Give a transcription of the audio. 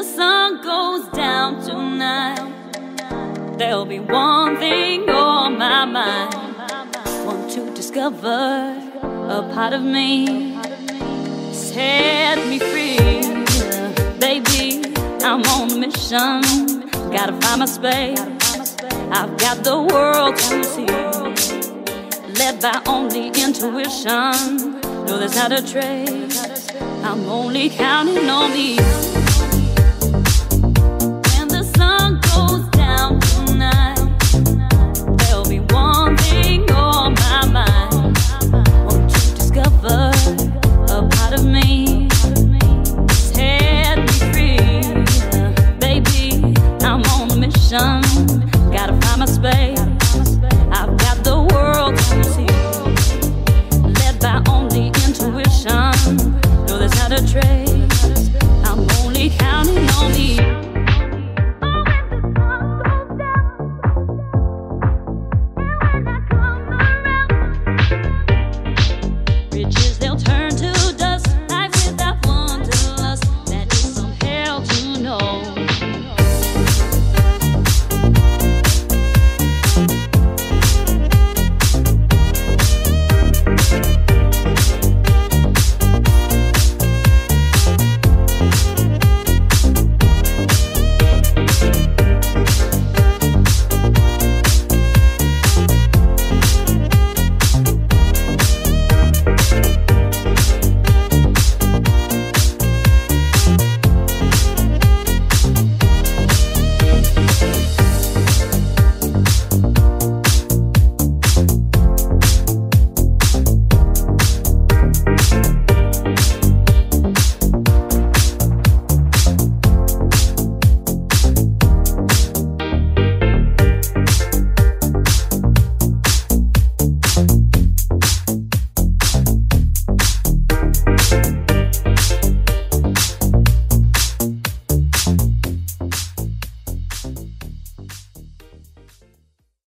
the sun goes down tonight, there'll be one thing on my mind. Want to discover a part of me, set me free. Baby, I'm on a mission, gotta find my space. I've got the world to see, led by only intuition. No, there's not a trace, I'm only counting on me. When the sun goes down tonight, there'll be one thing on my mind. Want to discover a part of me, set me free. Baby, I'm on a mission, gotta find my space. I've got the world to see, led by only intuition. No, there's not a trace, I'm only counting on me.